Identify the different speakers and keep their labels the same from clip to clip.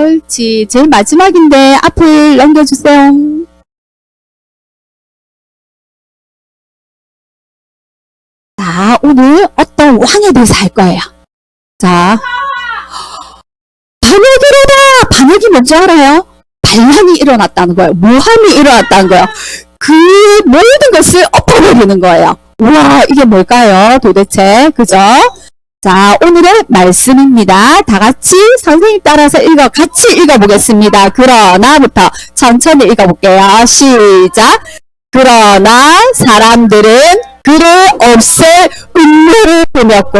Speaker 1: 옳지. 제일 마지막인데 앞을 넘겨주세요. 자, 오늘 어떤 왕에 대해서 할 거예요. 자, 반역이 일어나! 반역이 뭔지 알아요? 반란이 일어났다는 거예요. 모함이 일어났다는 거예요. 그 모든 것을 엎어버리는 거예요. 우와, 이게 뭘까요? 도대체, 그죠? 자, 오늘의 말씀입니다. 다 같이 선생님 따라서 같이 읽어보겠습니다. 그러나부터 천천히 읽어볼게요. 시작. 그러나 사람들은 그를 없앨 음료를 꾸몄고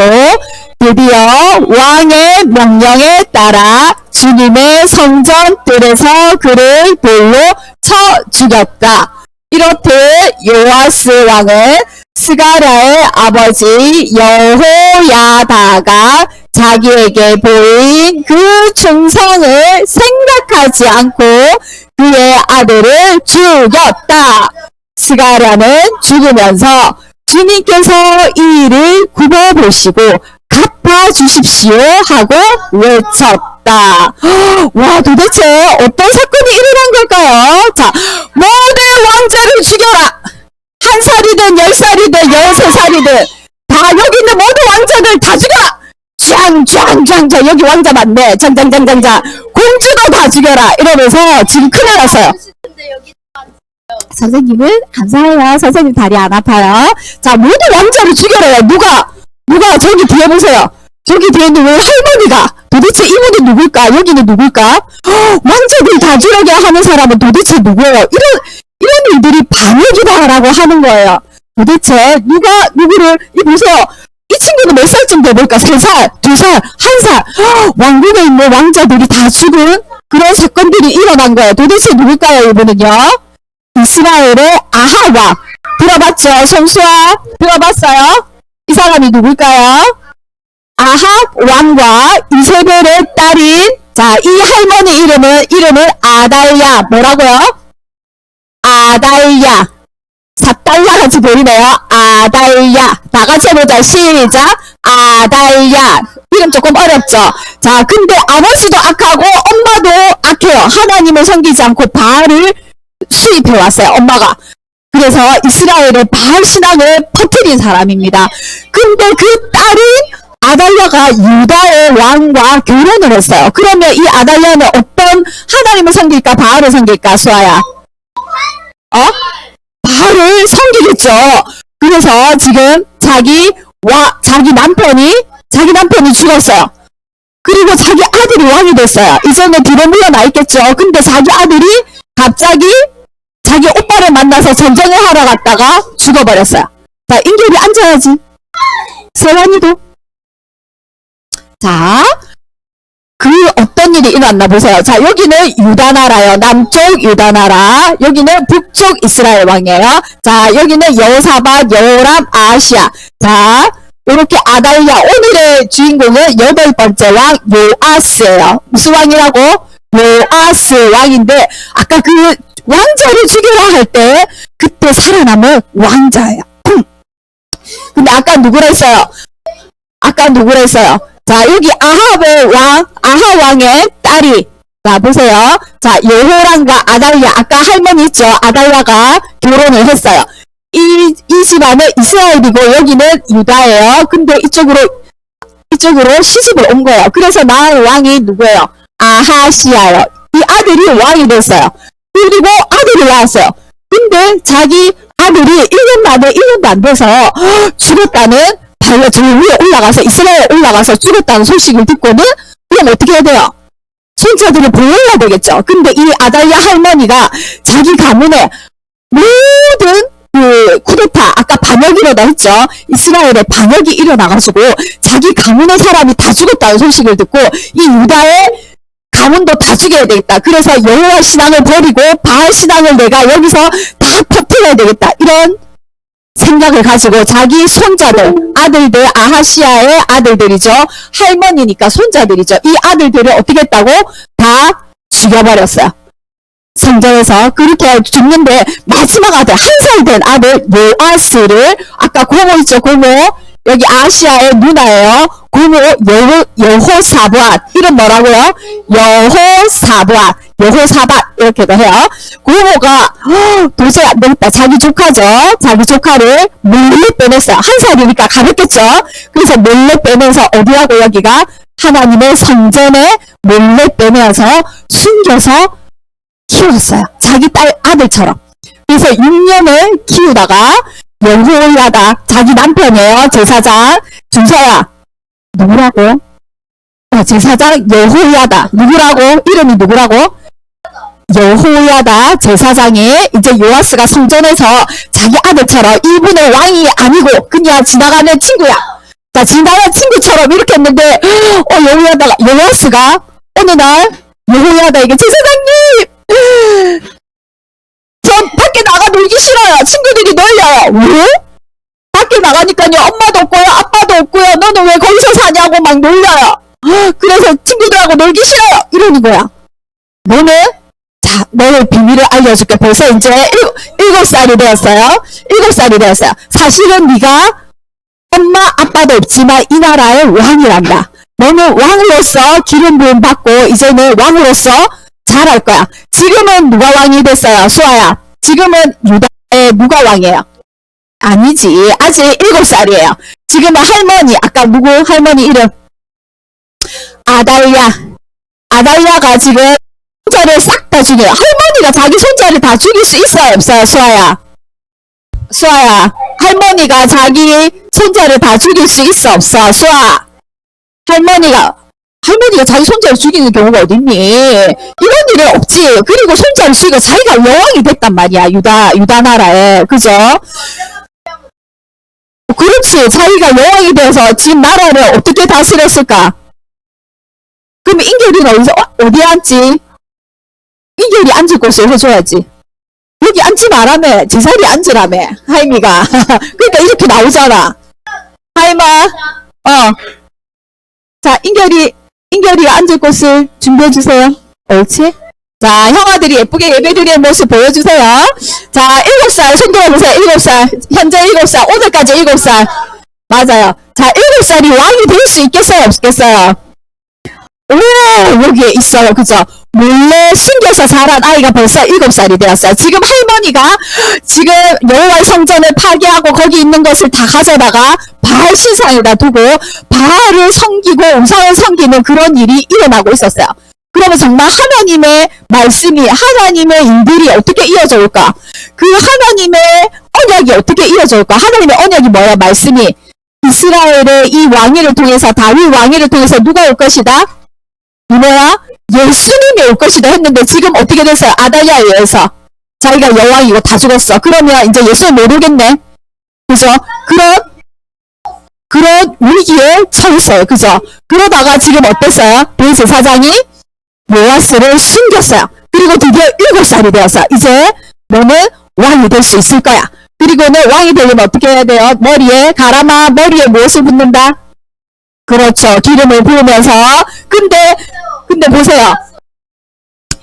Speaker 1: 드디어 왕의 명령에 따라 주님의 성전들에서 그를 돌로 쳐 죽였다. 이렇듯 요아스 왕은 스가랴의 아버지 여호야다가 자기에게 보인 그 충성을 생각하지 않고 그의 아들을 죽였다. 스가랴는 죽으면서 주님께서 이 일을 굽어보시고 갚아주십시오 하고 외쳤다. 와, 도대체 어떤 사건이 일어난 걸까요? 자, 모든 왕자를 죽여라. 1살이든 10살이든 13살이든 다 여기 있는 모든 왕자들 다 죽여라. 짱짱짱 여기 왕자 많네. 짱짱짱짱짱 공주도 다 죽여라. 이러면서 지금 큰일 났어요. 선생님은 감사해요. 선생님 다리 안 아파요. 자, 모든 왕자를 죽여라요. 누가 저기 뒤에 보세요. 저기 뒤에 있는 왜 할머니가 도대체 이분은 누굴까? 여기는 누굴까? 왕자들 다 죽여게 하는 사람은 도대체 누구예요? 이런 일들이 반역이다라고 하는 거예요. 도대체 누구를 보세요. 이 친구는 몇 살쯤 돼볼까? 3살, 2살, 1살. 왕국에 있는 왕자들이 다 죽은 그런 사건들이 일어난 거예요. 도대체 누굴까요? 이분은요? 이스라엘의 아합 왕. 들어봤죠? 성수아 들어봤어요? 이 사람이 누굴까요? 아합 왕과 이세벨의 딸인 자, 이 할머니 이름은 아달랴. 뭐라고요? 아달랴. 4달러 같이 보이네요. 아달랴. 다 같이 해보자. 시작. 아달랴. 이름 조금 어렵죠? 자, 근데 아버지도 악하고 엄마도 악해요. 하나님을 섬기지 않고 바알을 수입해왔어요. 엄마가. 그래서 이스라엘의 바알 신앙을 퍼뜨린 사람입니다. 근데 그 딸인 아달랴가 유다의 왕과 결혼을 했어요. 그러면 이 아달랴는 어떤 하나님을 섬길까? 바알을 섬길까? 수아야. 바알을 섬기겠죠. 그래서 지금 자기 남편이 죽었어요. 그리고 자기 아들이 왕이 됐어요. 이제는 뒤로 물러나 있겠죠. 근데 자기 아들이 갑자기 자기 오빠를 만나서 전쟁을 하러 갔다가 죽어버렸어요. 자, 인결이 앉아야지. 세란이도. 자, 그 어떤 일이 일어났나 보세요. 자, 여기는 유다나라요. 남쪽 유다나라. 여기는 북쪽 이스라엘 왕이에요. 자, 여기는 여호사밧, 여호람, 아하시야. 자, 이렇게 아달랴. 오늘의 주인공은 8번째 왕 요아스예요. 무슨 왕이라고? 요아스 왕인데 아까 그 왕자를 죽여라 할 때 그때 살아남은 왕자예요. 근데 아까 누구라 했어요? 자, 여기 아합 왕의 딸이, 자, 보세요. 자, 여호람과 아달랴, 아까 할머니 있죠? 아달랴가 결혼을 했어요. 이 집안은 이스라엘이고, 여기는 유다예요. 근데 이쪽으로 시집을 온 거예요. 그래서 낳은 왕이 누구예요? 아하시야요. 이 아들이 왕이 됐어요. 그리고 아들이 나왔어요. 근데 자기 아들이 1년도 안 돼서 죽었다는 저 위에 올라가서 이스라엘에 올라가서 죽었다는 소식을 듣고는 그럼 어떻게 해야 돼요? 손자들을 보호해야 되겠죠. 근데 이 아달랴 할머니가 자기 가문에 모든 그 쿠데타 아까 반역이 일어나 했죠. 이스라엘에 반역이 일어나가지고 자기 가문의 사람이 다 죽었다는 소식을 듣고 이 유다의 가문도 다 죽여야 되겠다. 그래서 여호와 신앙을 버리고 바알 신앙을 내가 여기서 다 퍼뜨려야 되겠다. 이런 생각을 가지고 자기 손자들, 아들들, 아하시야의 아들들이죠. 할머니니까 손자들이죠. 이 아들들을 어떻게 했다고? 다 죽여버렸어요. 성전에서 그렇게 죽는데 마지막 아들, 1살 된 아들 요아스를 아까 고모 있죠. 고모. 여기 아시아의 누나예요. 고모 여호사밧 이름 뭐라고요? 여호사밧 이렇게도 해요. 고모가 도저히 안 되겠다. 자기 조카죠. 자기 조카를 몰래 빼냈어요. 한 살이니까 가볍겠죠. 그래서 몰래 빼면서 어디라고 여기가 하나님의 성전에 몰래 빼내서 숨겨서 키웠어요. 자기 딸 아들처럼. 그래서 6년을 키우다가 여호야다 자기 남편이에요. 제사장 준서야 누구라고? 제사장 여호야다 누구라고? 이름이 누구라고? 여호야다 제사장이 이제 요아스가 성전에서 자기 아들처럼 이분의 왕이 아니고 그냥 지나가는 친구야. 자, 지나가는 친구처럼 이렇게 했는데 여호야다가 요아스가 어느 날 여호야다에게 제사장님 저 밖에 나가 놀기 싫어요. 친구들이 놀려요. 왜? 밖에 나가니까요 엄마도 없고요 아빠도 없고요 너는 왜 거기서 사냐고 막 놀려요. 그래서 친구들하고 놀기 싫어요 이러는 거야. 너의 비밀을 알려줄게. 벌써 이제 7살이 되었어요. 7살이 되었어요. 사실은 네가 엄마 아빠도 없지만 이 나라의 왕이란다. 너는 왕으로서 기름 부음 받고 이제는 왕으로서 잘할 거야. 지금은 누가 왕이 됐어요? 수아야. 지금은 유다의 누가 왕이에요? 아니지. 아직 7살이에요. 지금은 할머니. 아까 누구 할머니 이름? 아달랴가 지금 손자를 싹 다 죽여요. 할머니가 자기 손자를 다 죽일 수 있어요? 없어요? 수아야. 할머니가 자기 손자를 다 죽일 수 있어? 없어? 수아. 할머니가 자기 손자를 죽이는 경우가 어딨니? 이런 일은 없지. 그리고 손자를 죽이고 자기가 여왕이 됐단 말이야. 유다 나라에. 그죠? 그렇지. 자기가 여왕이 돼서 지금 나라를 어떻게 다스렸을까? 그럼 인결이는 어디에 앉지? 인결이 앉을 곳을 해줘야지. 여기 앉지 말라며. 제자리에 앉으라며. 하임이가. 그러니까 이렇게 나오잖아. 하임아. 자, 인결이가 앉을 곳을 준비해주세요. 옳지? 자, 형아들이 예쁘게 예배드리는 모습 보여주세요. 자, 7살 손 들어보세요. 7살. 현재 7살. 오늘까지 7살. 맞아요. 자, 7살이 왕이 될 수 있겠어요? 없겠어요? 오, 여기에 있어요. 그죠? 몰래 숨겨서 자란 아이가 벌써 7살이 되었어요. 지금 할머니가 지금 여호와의 성전을 파괴하고 거기 있는 것을 다 가져다가 바알 신상에다 두고 바알을 섬기고 우상을 섬기는 그런 일이 일어나고 있었어요. 그러면 정말 하나님의 말씀이 하나님의 일들이 어떻게 이어져 올까? 그 하나님의 언약이 어떻게 이어져 올까? 하나님의 언약이 뭐야? 말씀이 이스라엘의 이 왕위를 통해서 다윗 왕위를 통해서 누가 올 것이다? 이거야? 예수님이 올 것이다 했는데 지금 어떻게 됐어요? 아달랴에 의해서 자기가 여왕이고 다 죽었어. 그러면 이제 예수님 못 오겠네. 그죠? 그런 위기에 처했어요. 그죠? 그러다가 지금 어땠어요? 대제사장이 요아스를 숨겼어요. 그리고 드디어 7살이 되었어. 이제 너는 왕이 될 수 있을 거야. 그리고는 왕이 되려면 어떻게 해야 돼요? 머리에 가라마 머리에 무엇을 붓는다? 그렇죠. 기름을 부으면서 근데 보세요.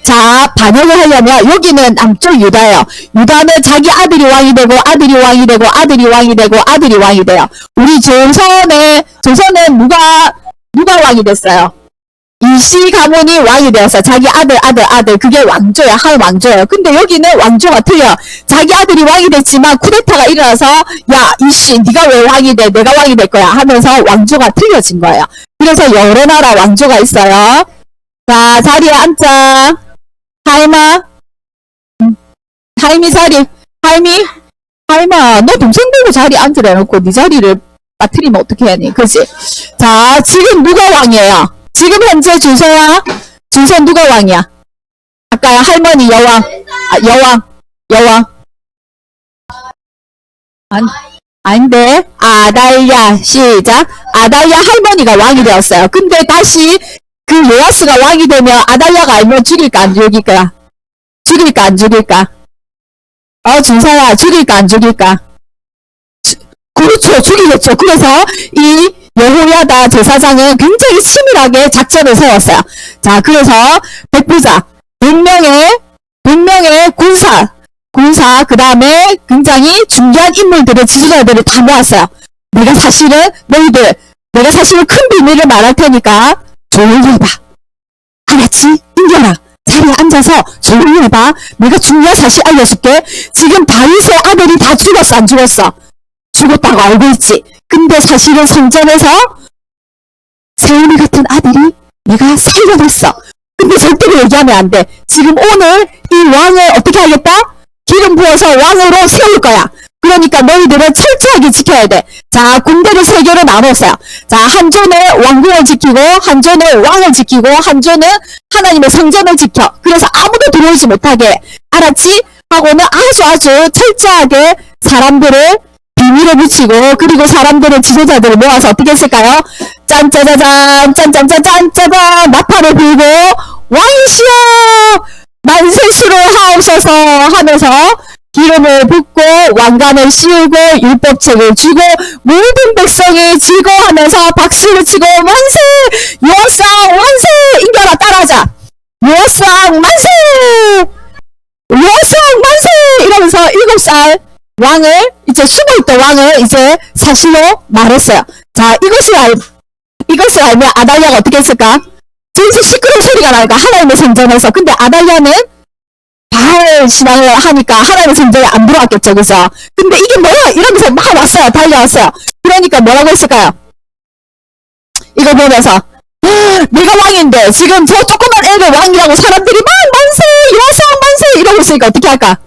Speaker 1: 자, 반역을 하려면 여기는 남쪽 유다예요. 유다는 자기 아들이 왕이 되고 아들이 왕이 되고 아들이 왕이 되고 아들이 왕이 돼요. 우리 조선은 누가 왕이 됐어요? 이시 가문이 왕이 되었어요. 자기 아들 그게 왕조야. 한 왕조예요. 근데 여기는 왕조가 틀려. 자기 아들이 왕이 됐지만 쿠데타가 일어나서 야 이씨 네가 왜 왕이 돼? 내가 왕이 될 거야 하면서 왕조가 틀려진 거예요. 그래서 여러 나라 왕조가 있어요. 자, 자리에 앉자. 하임아. 하임이 자리. 하임아, 너 동생 보고 자리에 앉으라 해놓고 네 자리를 빠뜨리면 어떻게 하니? 그치? 자, 지금 누가 왕이에요? 지금 현재 준서야? 준서 누가 왕이야? 아까 할머니 여왕. 여왕. 아닌데. 아달랴. 시작. 아달랴 할머니가 왕이 되었어요. 근데 다시 그 요아스가 왕이 되면 아달랴가 알면 죽일까 안 죽일까? 죽일까 안 죽일까? 준서야 죽일까 안 죽일까? 그렇죠. 죽이겠죠. 그래서 이 여호야다 제사장은 굉장히 치밀하게 작전을 세웠어요. 자, 그래서 백부자 100명의 군사 그 다음에 굉장히 중요한 인물들을 지도자들을 다 모았어요. 내가 사실은 내가 사실 큰 비밀을 말할 테니까 조용히 해봐. 알았지? 인겨라. 자리에 앉아서 조용히 해봐. 내가 중요한 사실 알려줄게. 지금 다윗의 아들이 다 죽었어, 안 죽었어? 죽었다고 알고 있지. 근데 사실은 성전에서 세운이 같은 아들이 내가 살려냈어. 근데 절대로 얘기하면 안 돼. 지금 오늘 이 왕을 어떻게 하겠다? 기름 부어서 왕으로 세울 거야. 그러니까 너희들은 철저하게 지켜야 돼. 자, 군대를 세 개로 나눴어요. 자, 한 조는 왕궁을 지키고, 한 조는 왕을 지키고, 한 조는 하나님의 성전을 지켜. 그래서 아무도 들어오지 못하게. 알았지? 하고는 아주 철저하게 사람들을 비밀에 붙이고, 그리고 사람들의 지도자들을 모아서 어떻게 했을까요? 짠짜자잔, 짠짠짠짠짜잔, 나팔을 불고, 왕이시여! 만세시로 하옵소서 하면서 기름을 붓고 왕관을 씌우고 율법책을 주고 모든 백성이 즐거워하면서 박수를 치고 만세! 요아스왕 만세! 인겨라 따라하자. 요아스왕 만세! 요아스왕 만세! 이러면서 7살 왕을 이제 숨어있던 왕을 이제 사실로 말했어요. 자, 이것을 알면 아달랴가 어떻게 했을까? 진짜 시끄러운 소리가 나니까 하나님의 성전에서. 근데 아달랴는 바알 신앙을 하니까 하나님의 성전에 안 들어왔겠죠, 그죠? 근데 이게 뭐야? 이러면서 막 왔어요. 달려왔어요. 그러니까 뭐라고 했을까요? 이거 보면서 내가 왕인데 지금 저 조그만 애를 왕이라고 사람들이 막 만세! 요아스왕 만세! 이러고 있으니까 어떻게 할까?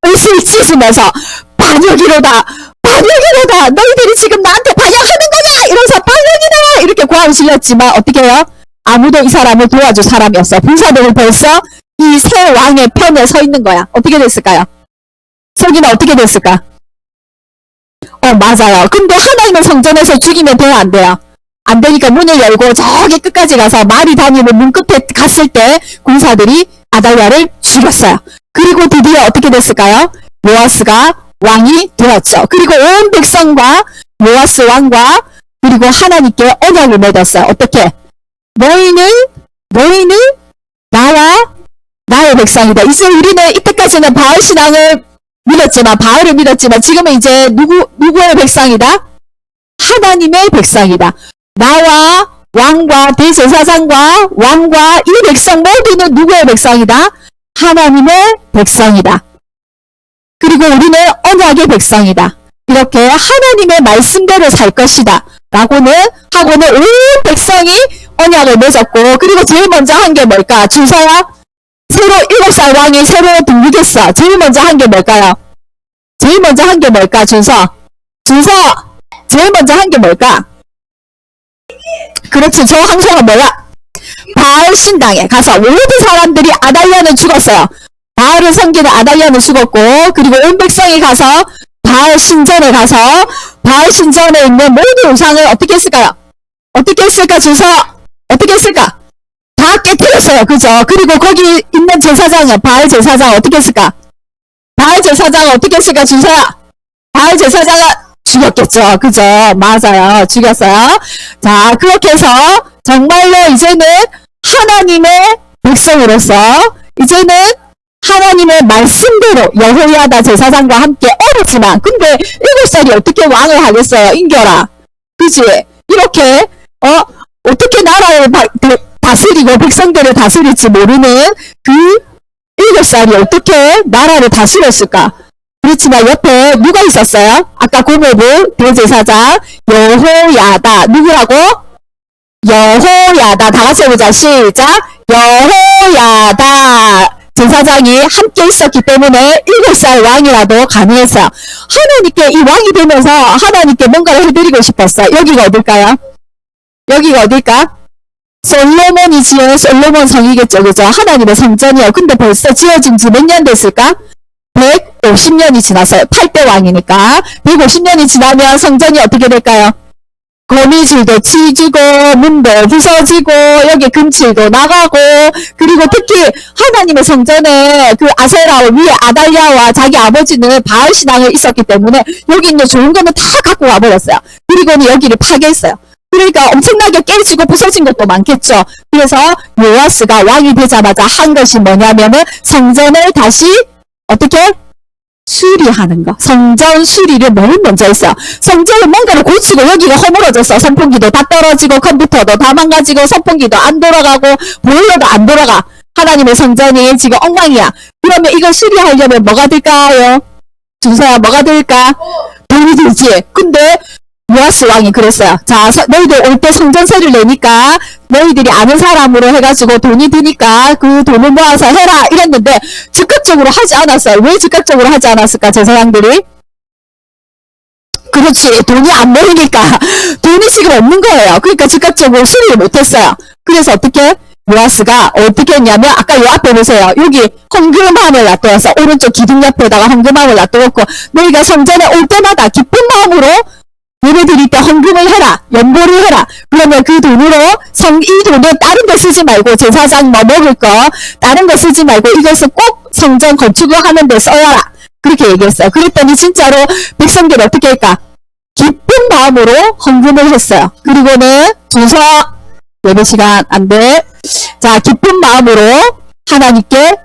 Speaker 1: 의식이 찢으면서 반역이로다! 반역이로다! 너희들이 지금 나한테 반역하는 거냐! 이러면서 반역이다! 이렇게 고함을 질렀지만 어떻게 해요? 아무도 이 사람을 도와줄 사람이 없어. 군사들은 벌써 이 새 왕의 편에 서 있는 거야. 어떻게 됐을까요? 속이는 어떻게 됐을까? 맞아요. 근데 하나님의 성전에서 죽이면 돼요, 안 돼요? 안 되니까 문을 열고 저기 끝까지 가서 말이 다니는 문 끝에 갔을 때 군사들이 아달랴를 죽였어요. 그리고 드디어 어떻게 됐을까요? 요아스가 왕이 되었죠. 그리고 온 백성과 요아스 왕과 그리고 하나님께 언약을 맺었어요. 어떻게? 너희는 나와 나의 백성이다. 이제 우리는 이때까지는 바알 신앙을 믿었지만 바알을 믿었지만 지금은 이제 누구의 백성이다? 하나님의 백성이다. 나와 왕과 대제사장과 왕과 이 백성 모두는 누구의 백성이다? 하나님의 백성이다. 그리고 우리는 언약의 백성이다. 이렇게 하나님의 말씀대로 살 것이다. 하고는 온 백성이 언약을 맺었고, 그리고 제일 먼저 한 게 뭘까? 주서야? 새로 7살 왕이 새로 등극했어. 제일 먼저 한 게 뭘까요? 제일 먼저 한 게 뭘까? 준서 제일 먼저 한 게 뭘까? 그렇지. 저 항소가 뭐야? 바알 신당에 가서 모든 사람들이 아달랴는 죽었어요. 바알을 섬기는 아달랴는 죽었고, 그리고 온 백성이 가서 바알 신전에 가서 바알 신전에 있는 모든 우상을 어떻게 했을까요? 어떻게 했을까? 준서 어떻게 했을까? 다 깨뜨렸어요. 그죠? 그리고 거기 있는 제사장은 바알 제사장 어떻게 했을까? 바알 제사장은 어떻게 했을까? 준서야. 바알 제사장은 죽였겠죠. 그죠? 맞아요. 죽였어요. 자, 그렇게 해서 정말로 이제는 하나님의 백성으로서 이제는 하나님의 말씀대로 여호야다 제사장과 함께 어렸지만 근데 7살이 어떻게 왕을 하겠어요? 인겨라. 그지? 이렇게 어떻게 나라를 다스리고 백성들을 다스릴지 모르는 그 7살이 어떻게 나라를 다스렸을까? 그렇지만 옆에 누가 있었어요? 아까 고모부 대제사장 여호야다. 누구라고? 여호야다. 다 같이 해보자. 시작. 여호야다. 제사장이 함께 있었기 때문에 7살 왕이라도 가능했어요. 하나님께 이 왕이 되면서 하나님께 뭔가를 해드리고 싶었어요. 여기가 어딜까요? 여기가 어딜까? 솔로몬이 지은 솔로몬 성이겠죠. 그죠? 하나님의 성전이요. 근데 벌써 지어진 지 몇 년 됐을까? 150년이 지났어요. 8대 왕이니까. 150년이 지나면 성전이 어떻게 될까요? 거미줄도 치지고 문도 부서지고 여기 금칠도 나가고 그리고 특히 하나님의 성전에 그 아세라 위에 아달랴와 자기 아버지는 바알 신앙을 있었기 때문에 여기 있는 좋은 거는 다 갖고 와버렸어요. 그리고는 여기를 파괴했어요. 그러니까 엄청나게 깨지고 부서진 것도 많겠죠. 그래서 요아스가 왕이 되자마자 한 것이 뭐냐면은 성전을 다시 어떻게 수리하는 거. 성전 수리를 뭘 먼저 했어요? 성전을 뭔가를 고치고 여기가 허물어졌어. 선풍기도 다 떨어지고 컴퓨터도 다 망가지고 선풍기도 안 돌아가고 보일러도 안 돌아가. 하나님의 성전이 지금 엉망이야. 그러면 이걸 수리하려면 뭐가 들까요? 준서야, 뭐가 들까? 돈이 들지. 근데 요아스 왕이 그랬어요. 자, 너희들 올 때 성전세를 내니까 너희들이 아는 사람으로 해가지고 돈이 드니까 그 돈을 모아서 해라 이랬는데 즉각적으로 하지 않았어요. 왜 즉각적으로 하지 않았을까? 제사장들이? 그렇지. 돈이 안 모이니까 돈이 지금 없는 거예요. 그러니까 즉각적으로 수리를 못했어요. 그래서 어떻게? 요아스가 어떻게 했냐면 아까 요 앞에 보세요. 여기 헌금함을 놔두어서 오른쪽 기둥 옆에다가 헌금함을 놔두었고 너희가 성전에 올 때마다 기쁜 마음으로 예배 드릴 때 헌금을 해라. 연보를 해라. 그러면 그 돈으로 이 돈은 다른 데 쓰지 말고 제사장 뭐 먹을 거 다른 거 쓰지 말고 이것은 꼭 성전 건축을 하는 데 써라. 그렇게 얘기했어요. 그랬더니 진짜로 백성들이 어떻게 할까? 기쁜 마음으로 헌금을 했어요. 그리고는 준서 예배 시간 안 돼. 자, 기쁜 마음으로 하나님께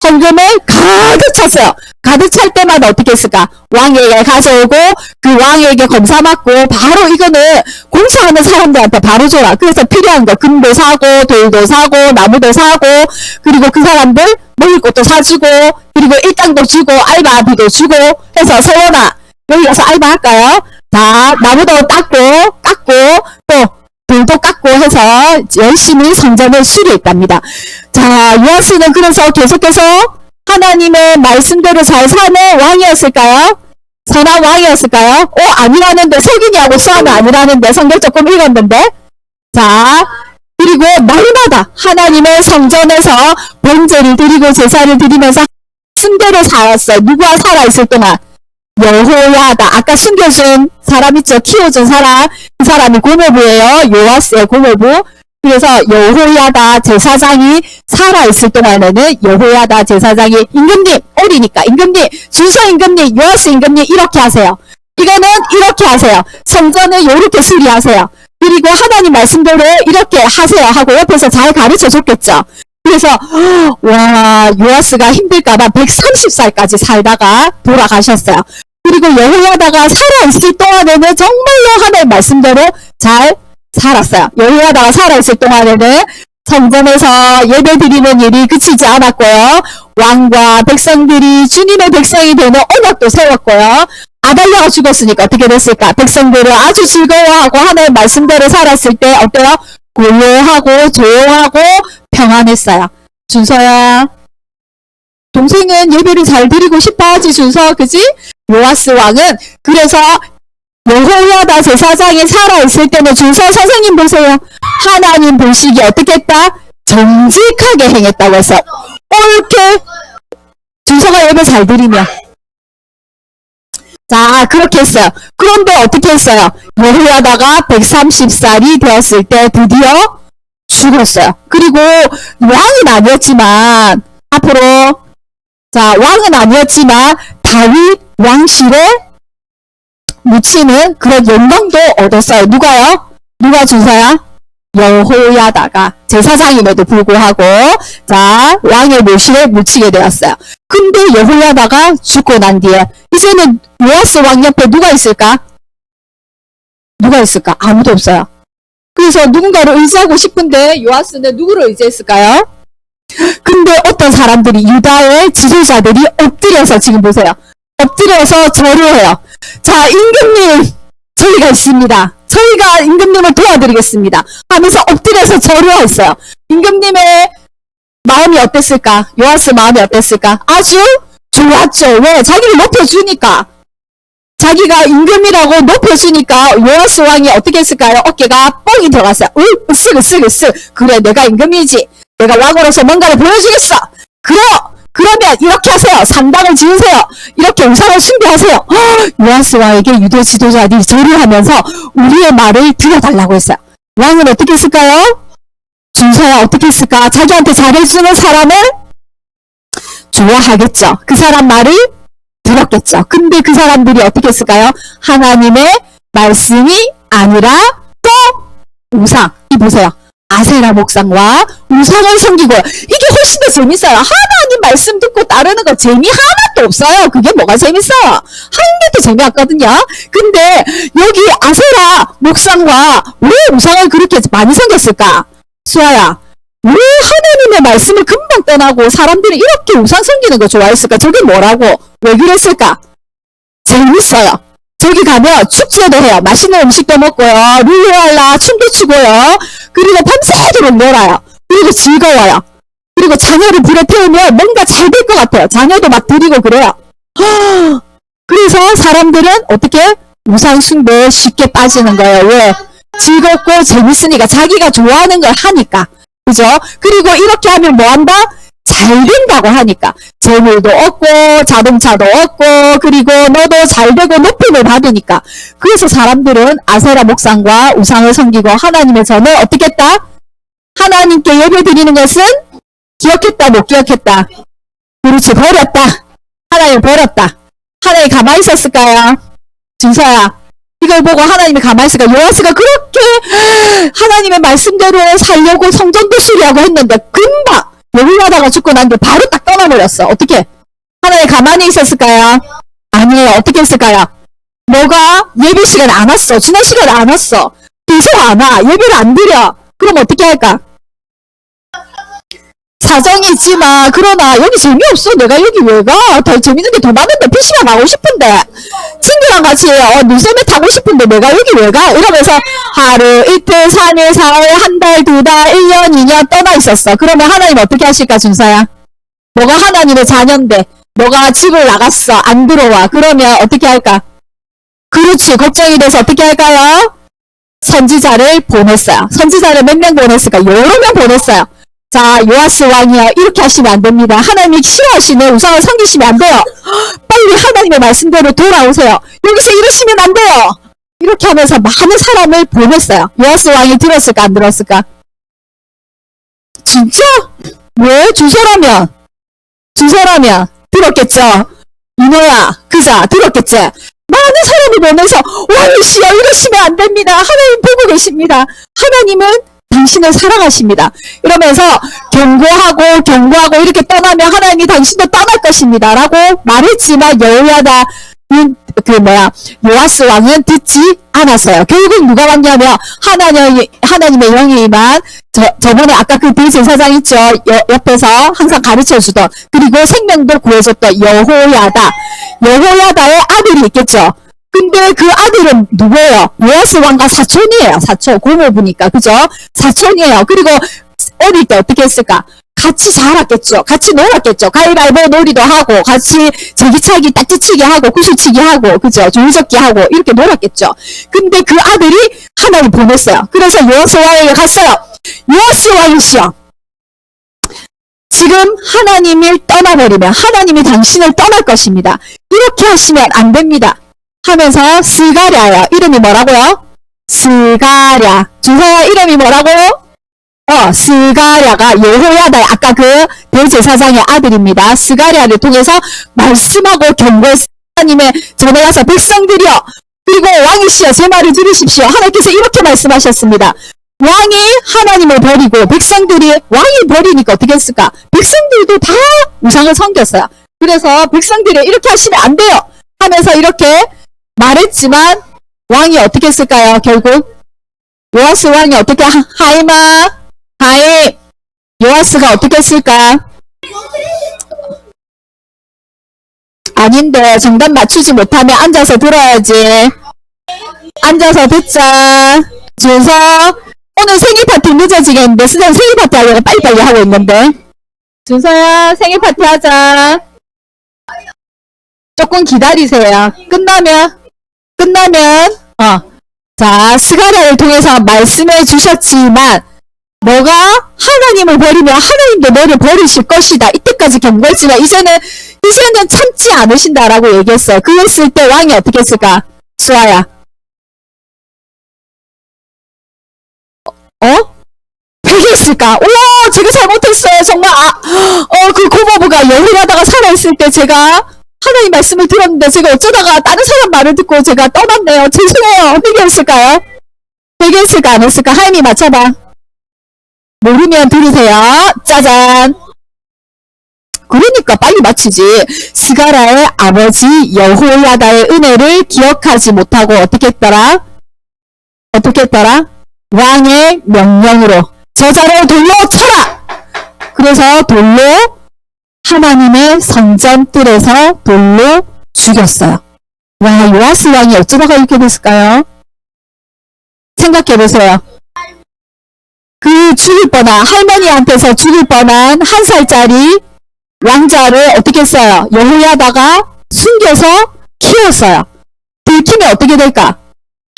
Speaker 1: 헌금을 가득 찼어요. 가득 찰 때마다 어떻게 했을까? 왕에게 가져오고 그 왕에게 검사 받고 바로 이거는 공사하는 사람들한테 바로 줘라. 그래서 필요한 거 금도 사고 돌도 사고 나무도 사고 그리고 그 사람들 먹을 것도 사주고 그리고 일당도 주고 알바비도 주고 해서 서원아 여기 가서 알바할까요? 자, 나무도 깎고 또 돌도 깎고 해서 열심히 성전을 수리했답니다. 자, 요아스는 그래서 계속해서 하나님의 말씀대로 잘 사는 왕이었을까요? 선한 왕이었을까요? 아니라는데 석인이하고 수아는 아니라는데 성경 조금 읽었는데 자, 그리고 날마다 하나님의 성전에서 번제를 드리고 제사를 드리면서 순대로 살았어요. 누가 살아있을 동안? 여호야다. 아까 숨겨준 사람 있죠? 키워준 사람. 그 사람이 고모부예요. 요아스의 고모부. 그래서 여호야다 제사장이 살아있을 동안에는 여호야다 제사장이 임금님, 어리니까 임금님, 준서 임금님, 요아스 임금님 이렇게 하세요. 이거는 이렇게 하세요. 성전을 이렇게 수리하세요. 그리고 하나님 말씀대로 이렇게 하세요 하고 옆에서 잘 가르쳐 줬겠죠. 그래서 와 요아스가 힘들까봐 130살까지 살다가 돌아가셨어요. 그리고 여호야다가 살아있을 동안에는 정말로 하나님 말씀대로 잘 살았어요. 여호야다가 살아있을 동안에는 성전에서 예배드리는 일이 그치지 않았고요. 왕과 백성들이 주님의 백성이 되는 언약도 세웠고요. 아달랴가 죽었으니까 어떻게 됐을까? 백성들은 아주 즐거워하고 하나님 말씀대로 살았을 때 어때요? 고요하고 조용하고 평안했어요. 준서야 동생은 예배를 잘 드리고 싶어하지 준서 그지? 요아스 왕은 그래서 여호야다 제사장이 살아있을 때는 준서 선생님 보세요. 하나님 보시기에 어떻게 했다? 정직하게 행했다고 해서 옳게 준서가 예배 잘 드리며 자 그렇게 했어요. 그런데 어떻게 했어요? 여호야다가 130살이 되었을 때 드디어 죽었어요. 그리고 왕은 아니었지만 앞으로 자 왕은 아니었지만 다윗 왕실에 묻히는 그런 영광도 얻었어요. 누가요? 누가 준서야? 여호야다가 제사장임에도 불구하고 자 왕의 묘실에 묻히게 되었어요. 근데 여호야다가 죽고 난 뒤에 이제는 요아스 왕 옆에 누가 있을까? 누가 있을까? 아무도 없어요. 그래서 누군가를 의지하고 싶은데 요아스는 누구를 의지했을까요? 근데 어떤 사람들이 유다의 지도자들이 엎드려서 지금 보세요. 엎드려서 절호해요. 자 임금님 저희가 있습니다. 저희가 임금님을 도와드리겠습니다. 하면서 엎드려서 절호했어요. 임금님의 마음이 어땠을까? 요아스 마음이 어땠을까? 아주 좋았죠. 왜? 자기를 높여주니까. 자기가 임금이라고 높여주니까 요아스 왕이 어떻게 했을까요? 어깨가 뻥이 들어갔어요. 으쓱 그래 내가 임금이지. 내가 왕으로서 뭔가를 보여주겠어. 그러면 이렇게 하세요. 상당을 지으세요. 이렇게 우상을 숭배하세요. 요아스 왕에게 유대 지도자들이 절을 하면서 우리의 말을 들어달라고 했어요. 왕은 어떻게 했을까요? 준서야 어떻게 했을까? 자기한테 잘해주는 사람을 좋아하겠죠. 그 사람 말을 들었겠죠. 근데 그 사람들이 어떻게 했을까요? 하나님의 말씀이 아니라 또 우상. 이 보세요. 아세라 목상과 우상을 섬기고 이게 훨씬 더 재밌어요. 하나님 말씀 듣고 따르는 거 재미 하나도 없어요. 그게 뭐가 재밌어? 한 개도 재미없거든요. 근데 여기 아세라 목상과 왜 우상을 그렇게 많이 섬겼을까? 수아야, 왜 하나님의 말씀을 금방 떠나고 사람들이 이렇게 우상 섬기는 거 좋아했을까? 저게 뭐라고? 왜 그랬을까? 재밌어요. 저기 가면 축제도 해요. 맛있는 음식도 먹고요. 룰루랄라 춤도 추고요. 그리고 밤새도록 놀아요. 그리고 즐거워요. 그리고 자녀를 불에 태우면 뭔가 잘 될 것 같아요. 자녀도 막 드리고 그래요. 그래서 사람들은 어떻게? 우상 숭배에 쉽게 빠지는 거예요. 왜? 즐겁고 재밌으니까 자기가 좋아하는 걸 하니까. 그죠? 그리고 이렇게 하면 뭐 한다? 잘 된다고 하니까. 재물도 얻고 자동차도 얻고 그리고 너도 잘 되고 높임을 받으니까. 그래서 사람들은 아세라 목상과 우상을 섬기고 하나님의 전을 어떻게 했다? 하나님께 예배 드리는 것은 기억했다 못 기억했다? 그렇지, 버렸다. 하나님 버렸다. 하나님 가만히 있었을까요? 준서야, 이걸 보고 하나님이 가만히 있을까? 요아스가 그렇게 하나님의 말씀대로 살려고 성전도 수리하고 했는데 금방 여호야다가 죽고 난 뒤에 바로 딱 떠나버렸어. 어떻게? 하나님 가만히 있었을까요? 아니에요. 어떻게 했을까요? 너가 예배 시간에 안 왔어. 지난 시간에 안 왔어. 계속 안 와. 예배를 안 드려. 그럼 어떻게 할까? 사정이 있지만 그러나 여기 재미없어. 내가 여기 왜 가? 더 재밌는 게 더 많은데 PC방 가고 싶은데 친구랑 같이 눈썰매 타고 싶은데 내가 여기 왜 가? 이러면서 하루 이틀 3일 4일 한 달 2달 1년 2년 떠나 있었어. 그러면 하나님 어떻게 하실까? 준서야, 너가 하나님의 자녀인데 너가 집을 나갔어. 안 들어와. 그러면 어떻게 할까? 그렇지, 걱정이 돼서 어떻게 할까요? 선지자를 보냈어요. 선지자를 몇 명 보냈을까? 여러 명 보냈어요. 자, 요아스 왕이요, 이렇게 하시면 안 됩니다. 하나님이 싫어하시는 우상을 섬기시면 안 돼요. 빨리 하나님의 말씀대로 돌아오세요. 여기서 이러시면 안 돼요. 이렇게 하면서 많은 사람을 보냈어요. 요아스 왕이 들었을까 안 들었을까? 진짜? 왜? 준서라면 들었겠죠? 이노야, 그자 들었겠지? 많은 사람을 보내서 왕이시여 이러시면 안 됩니다. 하나님 보고 계십니다. 하나님은 당신을 사랑하십니다. 이러면서 경고하고 이렇게 떠나면 하나님이 당신도 떠날 것입니다. 라고 말했지만 여호야다 요아스 왕은 듣지 않았어요. 결국 누가 왔냐면 하나님의 영이 임한 저번에 아까 그 대제사장 있죠. 옆에서 항상 가르쳐주던, 그리고 생명도 구해줬던 여호야다의 아들이 있겠죠. 근데 그 아들은 누구예요? 요아스 왕과 사촌이에요. 사촌, 고모부니까. 그죠? 사촌이에요. 그리고 어릴 때 어떻게 했을까? 같이 자랐겠죠. 같이 놀았겠죠. 가위바위보 놀이도 하고, 같이 제기차기, 딱지치기 하고, 구슬치기 하고, 그죠? 줄적기 하고, 이렇게 놀았겠죠. 근데 그 아들이 하나님 보냈어요. 그래서 요아스 왕에게 갔어요. 요아스 왕이시여, 지금 하나님을 떠나버리면 하나님이 당신을 떠날 것입니다. 이렇게 하시면 안 됩니다. 하면서 스가랴예요. 이름이 뭐라고요? 스가랴. 준서야, 이름이 뭐라고? 스가랴가 여호야다의 아까 그 대제사장의 아들입니다. 스가랴를 통해서 말씀하고 경고했어요. 하나님의 전에 가서 백성들이여, 그리고 왕이시여, 제 말을 들으십시오. 하나님께서 이렇게 말씀하셨습니다. 왕이 하나님을 버리고 백성들이 왕이 버리니까 어떻게 했을까? 백성들도 다 우상을 섬겼어요. 그래서 백성들이 이렇게 하시면 안 돼요 하면서 이렇게 말했지만 왕이 어떻게 했을까요? 결국 요아스 왕이 어떻게 요아스가 어떻게 했을까? 아닌데 정답 맞추지 못하면 앉아서 들어야지. 앉아서 듣자. 준서, 오늘 생일 파티 늦어지겠는데 선생님 생일 파티 하려고 빨리빨리 하고 있는데. 준서야, 생일 파티 하자. 조금 기다리세요. 끝나면 자, 스가랴를 통해서 말씀해 주셨지만 너가 하나님을 버리면 하나님도 너를 버리실 것이다. 이때까지 경고했지만 이제는 참지 않으신다라고 얘기했어요. 그랬을 때 왕이 어떻게 했을까? 수아야, 회개했을까? 우와, 제가 잘못했어요. 정말 그 고모부가 여호야다가 살아있을 때 제가 하나님 말씀을 들었는데 제가 어쩌다가 다른 사람 말을 듣고 제가 떠났네요. 죄송해요. 회개했을까요? 회개했을까 안 했을까? 하임이 맞춰봐. 모르면 들으세요. 짜잔. 그러니까 빨리 맞히지. 스가랴의 아버지 여호야다의 은혜를 기억하지 못하고 어떻게 했더라? 어떻게 했더라? 왕의 명령으로 저자를 돌로 쳐라! 그래서 돌로 하나님의 성전 뜰에서 돌로 죽였어요. 와, 요아스 왕이 어쩌다가 이렇게 됐을까요? 생각해 보세요. 그 죽일 뻔한 할머니한테서 죽일 뻔한 1살짜리 왕자를 어떻게 했어요? 여호야다가 숨겨서 키웠어요. 들키면 어떻게 될까?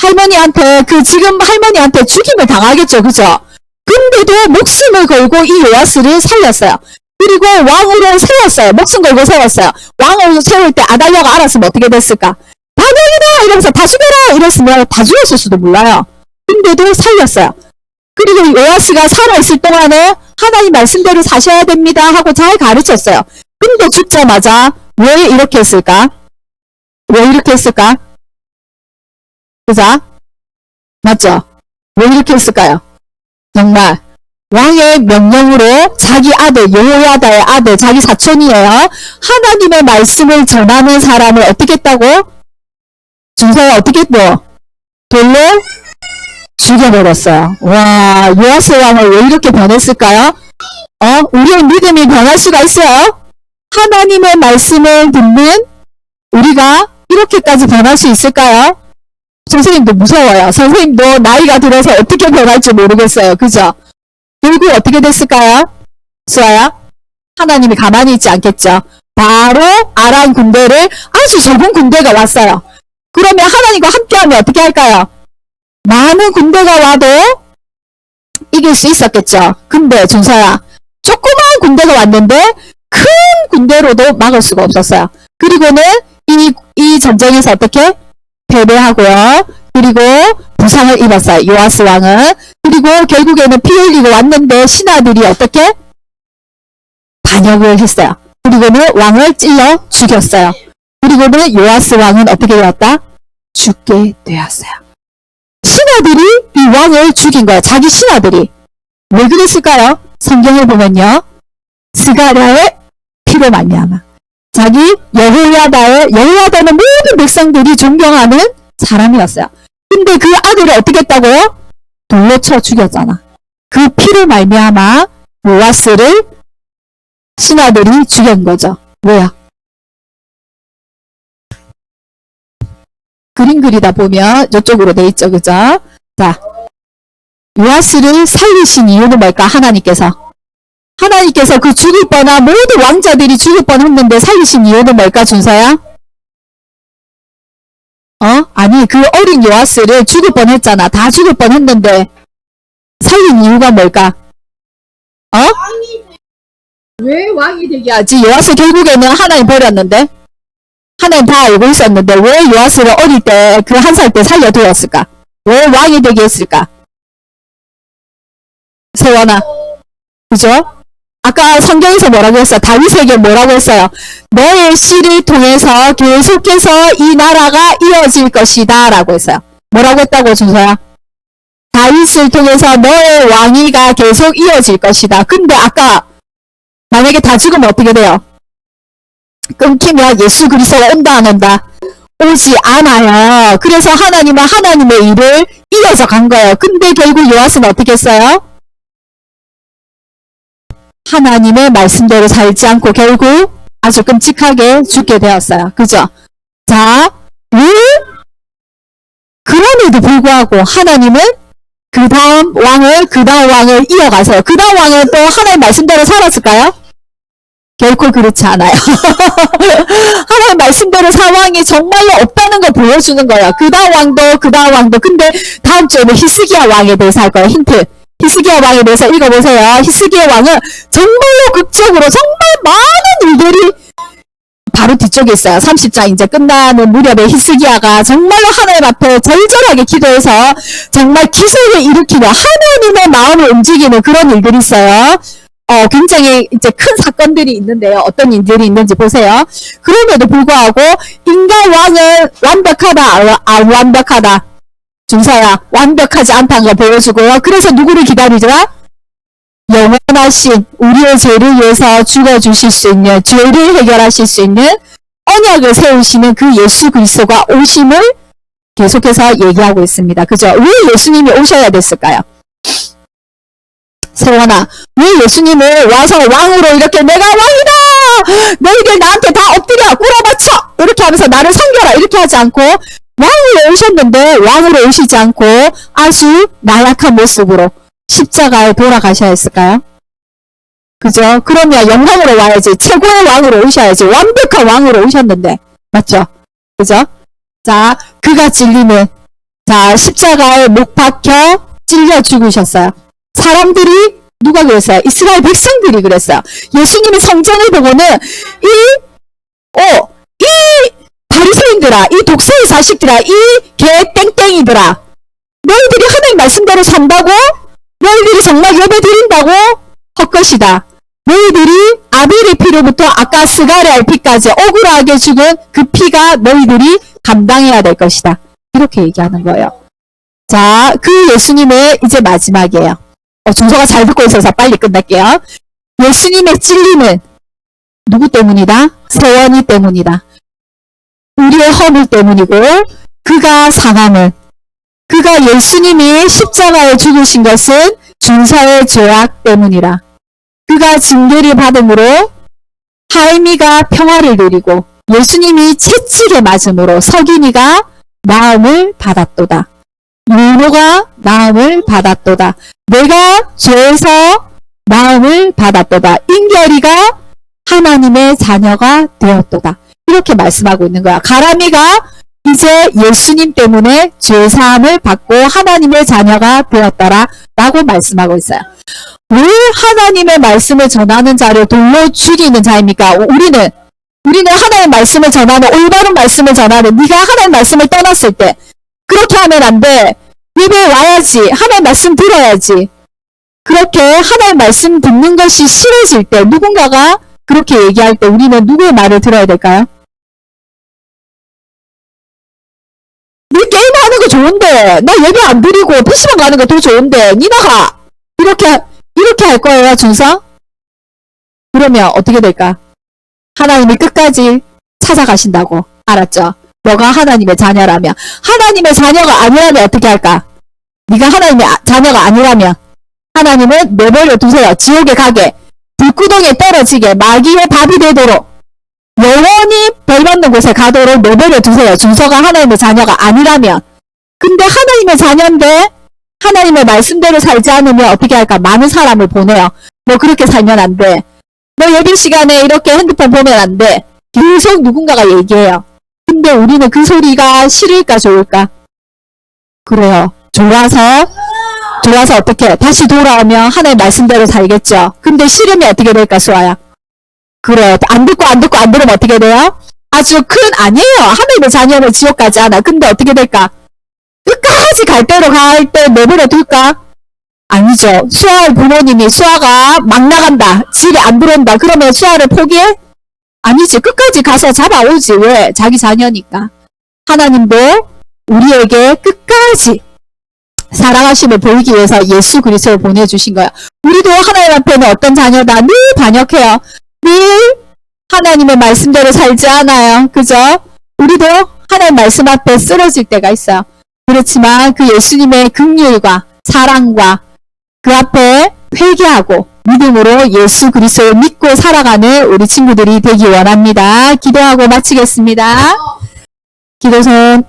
Speaker 1: 할머니한테 지금 할머니한테 죽임을 당하겠죠, 그죠? 근데도 목숨을 걸고 이 요아스를 살렸어요. 그리고 왕으로 세웠어요. 목숨 걸고 세웠어요. 왕으로 세울 때 아달랴가 알았으면 어떻게 됐을까? 반역이다! 이러면서 다 죽여라! 이랬으면 다 죽였을 수도 몰라요. 근데도 살렸어요. 그리고 요아스가 살아있을 동안에 하나님 말씀대로 사셔야 됩니다 하고 잘 가르쳤어요. 근데 죽자마자 왜 이렇게 했을까? 왜 이렇게 했을까? 그죠? 맞죠? 왜 이렇게 했을까요? 정말 왕의 명령으로 자기 아들 여호야다의 아들 자기 사촌이에요. 하나님의 말씀을 전하는 사람을 어떻게 했다고? 준서야 어떻게 했고? 돌로 죽여버렸어요. 와, 요아스 왕을 왜 이렇게 변했을까요? 우리의 믿음이 변할 수가 있어요. 하나님의 말씀을 듣는 우리가 이렇게까지 변할 수 있을까요? 선생님도 무서워요. 선생님도 나이가 들어서 어떻게 변할지 모르겠어요. 그죠? 결국 어떻게 됐을까요? 수아야? 하나님이 가만히 있지 않겠죠. 바로 아람 군대를 아주 적은 군대가 왔어요. 그러면 하나님과 함께하면 어떻게 할까요? 많은 군대가 와도 이길 수 있었겠죠. 근데 준서야, 조그마한 군대가 왔는데 큰 군대로도 막을 수가 없었어요. 그리고는 이 전쟁에서 어떻게? 패배하고요. 그리고 부상을 입었어요. 요아스 왕은. 그리고 결국에는 피 흘리고 왔는데 신하들이 어떻게? 반역을 했어요. 그리고는 왕을 찔러 죽였어요. 그리고는 요아스 왕은 어떻게 되었다? 죽게 되었어요. 신하들이 이 왕을 죽인 거예요. 자기 신하들이. 왜 그랬을까요? 성경을 보면요. 스가랴의 피로 말미암아. 자기 여호야다는 모든 백성들이 존경하는 사람이었어요. 근데 그 아들을 어떻게 했다고요? 돌로 쳐 죽였잖아. 그 피로 말미암아 요아스를 신하들이 죽인 거죠. 뭐야? 그림 그리다 보면 이쪽으로 돼 있죠. 그죠? 자, 요아스를 살리신 이유는 뭘까? 하나님께서 그 죽을 뻔한 모든 왕자들이 죽을 뻔했는데 살리신 이유는 뭘까? 준서야? 아니 그 어린 요아스를 죽을 뻔했잖아. 다 죽을 뻔했는데 살린 이유가 뭘까? 왜 왕이 되게 하지? 요아스 결국에는 하나님 버렸는데 하나님 다 알고 있었는데 왜 요아스를 어릴 때 그 1살 때 살려두었을까? 왜 왕이 되게 했을까? 세원아, 그죠? 아까 성경에서 뭐라고 했어? 다윗에게 뭐라고 했어요? 너의 씨를 통해서 계속해서 이 나라가 이어질 것이다 라고 했어요. 뭐라고 했다고 준서야? 다윗을 통해서 너의 왕위가 계속 이어질 것이다. 근데 아까 만약에 다 죽으면 어떻게 돼요? 끊기면 예수 그리스도가 온다 안 온다? 오지 않아요. 그래서 하나님은 하나님의 일을 이어서 간 거예요. 근데 결국 요아스는 어떻게 했어요? 하나님의 말씀대로 살지 않고 결국 아주 끔찍하게 죽게 되었어요. 그죠? 자, 그럼에도 불구하고 하나님은 그 다음 왕을 이어가세요. 그 다음 왕은 또 하나님 말씀대로 살았을까요? 결코 그렇지 않아요. 하나님 말씀대로 상황이 정말로 없다는 걸 보여주는 거예요. 그 다음 왕도. 근데 다음 주에는 히스기야 왕에 대해서 할 거예요. 힌트. 히스기야 왕에 대해서 읽어보세요. 히스기야 왕은 정말로 극적으로 정말 많은 일들이 바로 뒤쪽에 있어요. 30장 이제 끝나는 무렵에 히스기야가 정말로 하나님 앞에 절절하게 기도해서 정말 기적을 일으키는 하나님의 마음을 움직이는 그런 일들이 있어요. 굉장히 이제 큰 사건들이 있는데요. 어떤 일들이 있는지 보세요. 그럼에도 불구하고 인간 왕은 완벽하다, 안 완벽하다. 준서야, 완벽하지 않다는 걸 보여주고요. 그래서 누구를 기다리더라? 영원하신 우리의 죄를 위해서 죽어주실 수 있는, 죄를 해결하실 수 있는 언약을 세우시는 그 예수 그리스도가 오심을 계속해서 얘기하고 있습니다. 그죠? 왜 예수님이 오셔야 됐을까요? 세원아, 왜 예수님을 와서 왕으로 이렇게 내가 왕이다! 너희들 나한테 다 엎드려! 꿇어바쳐! 이렇게 하면서 나를 섬겨라! 이렇게 하지 않고 왕으로 오셨는데 왕으로 오시지 않고 아주 나약한 모습으로 십자가에 돌아가셔야 했을까요? 그죠? 그러면 영광으로 와야지. 최고의 왕으로 오셔야지. 완벽한 왕으로 오셨는데. 맞죠? 그죠? 자, 그가 찔리는, 자, 십자가에 못 박혀 찔려 죽으셨어요. 사람들이, 누가 그랬어요? 이스라엘 백성들이 그랬어요. 예수님의 성전을 보고는, 이 바리새인들아, 이 독수리 자식들아, 이 개 땡땡이들아, 너희들이 하나님 말씀대로 산다고? 너희들이 정말 예배 드린다고? 헛것이다. 너희들이 아벨의 피로부터 아까 스가랴의 피까지 억울하게 죽은 그 피가 너희들이 감당해야 될 것이다. 이렇게 얘기하는 거예요. 자, 그 예수님의 이제 마지막이에요. 중서가 잘 듣고 있어서 빨리 끝낼게요. 예수님의 찔림은 누구 때문이다? 세원이 때문이다. 우리의 허물 때문이고, 그가 상함은, 그가 예수님이 십자가에 죽으신 것은 준서의 죄악 때문이라. 그가 징계를 받음으로 하임이가 평화를 누리고 예수님이 채찍에 맞음으로 서기니가 나음을 받았도다. 유노가 나음을 받았도다. 내가 죄에서 나음을 받았도다. 인결이가 하나님의 자녀가 되었도다. 이렇게 말씀하고 있는 거야. 가람이가 이제 예수님 때문에 죄사함을 받고 하나님의 자녀가 되었더라 라고 말씀하고 있어요. 왜 하나님의 말씀을 전하는 자를 돌로 죽이는 자입니까? 우리는 하나님의 말씀을 전하는, 올바른 말씀을 전하는, 네가 하나님의 말씀을 떠났을 때 그렇게 하면 안 돼. 예배에 와야지. 하나님의 말씀 들어야지. 그렇게 하나님의 말씀 듣는 것이 싫어질 때, 누군가가 그렇게 얘기할 때 우리는 누구의 말을 들어야 될까요? 네 게임하는 거 좋은데 나 예배 안 드리고 PC방 가는 거 더 좋은데 니 나가! 이렇게 할 거예요, 준서? 그러면 어떻게 될까? 하나님이 끝까지 찾아가신다고. 알았죠? 너가 하나님의 자녀라면. 하나님의 자녀가 아니라면 어떻게 할까? 네가 하나님의 자녀가 아니라면 하나님은 내버려 두세요. 지옥에 가게, 불구덩이에 떨어지게, 마귀의 밥이 되도록, 영원히 벌받는 곳에 가도록 내버려 두세요. 준서가 하나님의 자녀가 아니라면. 근데 하나님의 자녀인데 하나님의 말씀대로 살지 않으면 어떻게 할까? 많은 사람을 보내요. 너 그렇게 살면 안 돼. 너 예배 시간에 이렇게 핸드폰 보면 안 돼. 계속 누군가가 얘기해요. 근데 우리는 그 소리가 싫을까 좋을까? 그래요. 좋아서 어떻게? 다시 돌아오면 하나님의 말씀대로 살겠죠. 근데 싫으면 어떻게 될까, 수아야? 그래요. 안 듣고 들으면 어떻게 돼요? 아주 큰, 아니에요. 하나님의 자녀는 지옥 가지 않아. 근데 어떻게 될까? 끝까지 갈 대로 갈 때 내버려 둘까? 아니죠. 수아의 부모님이 수아가 막 나간다. 집에 안 들어온다. 그러면 수아를 포기해? 아니지. 끝까지 가서 잡아오지. 왜? 자기 자녀니까. 하나님도 우리에게 끝까지 사랑하심을 보이기 위해서 예수 그리스도를 보내주신 거야. 우리도 하나님 앞에는 어떤 자녀다? 늘 반역해요. 늘 하나님의 말씀대로 살지 않아요. 그죠? 우리도 하나님 말씀 앞에 쓰러질 때가 있어요. 그렇지만 그 예수님의 긍휼과 사랑과 그 앞에 회개하고 믿음으로 예수 그리스도를 믿고 살아가는 우리 친구들이 되기 원합니다. 기도하고 마치겠습니다. 기도선.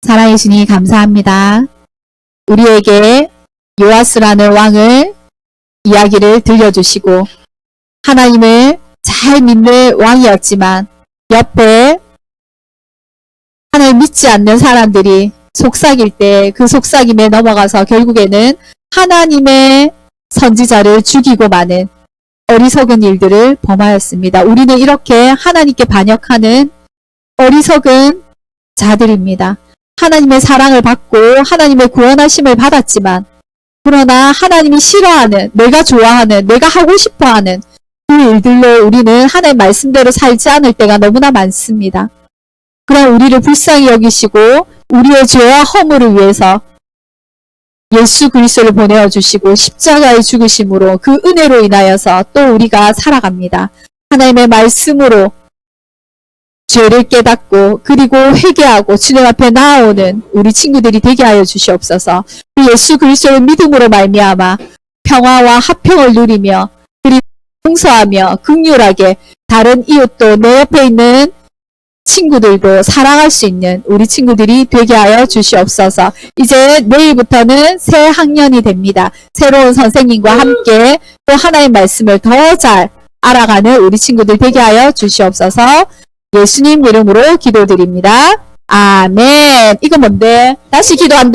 Speaker 1: 사랑해 주니 감사합니다. 우리에게 요아스라는 왕을 이야기를 들려주시고 하나님을 잘 믿는 왕이었지만 옆에 하나님 믿지 않는 사람들이 속삭일 때 그 속삭임에 넘어가서 결국에는 하나님의 선지자를 죽이고 마는 어리석은 일들을 범하였습니다. 우리는 이렇게 하나님께 반역하는 어리석은 자들입니다. 하나님의 사랑을 받고 하나님의 구원하심을 받았지만 그러나 하나님이 싫어하는, 내가 좋아하는, 내가 하고 싶어하는 그 일들로 우리는 하나님 말씀대로 살지 않을 때가 너무나 많습니다. 그럼 우리를 불쌍히 여기시고 우리의 죄와 허물을 위해서 예수 그리스도를 보내어 주시고 십자가의 죽으심으로 그 은혜로 인하여서 또 우리가 살아갑니다. 하나님의 말씀으로 죄를 깨닫고 그리고 회개하고 주님 앞에 나아오는 우리 친구들이 되게 하여 주시옵소서. 그 예수 그리스도를 믿음으로 말미암아 평화와 화평을 누리며 그리고 용서하며 긍휼하게 다른 이웃도 내 옆에 있는 친구들도 사랑할 수 있는 우리 친구들이 되게 하여 주시옵소서. 이제 내일부터는 새 학년이 됩니다. 새로운 선생님과 함께 또 하나의 말씀을 더 잘 알아가는 우리 친구들 되게 하여 주시옵소서. 예수님 이름으로 기도드립니다. 아멘. 이거 뭔데? 다시 기도한다.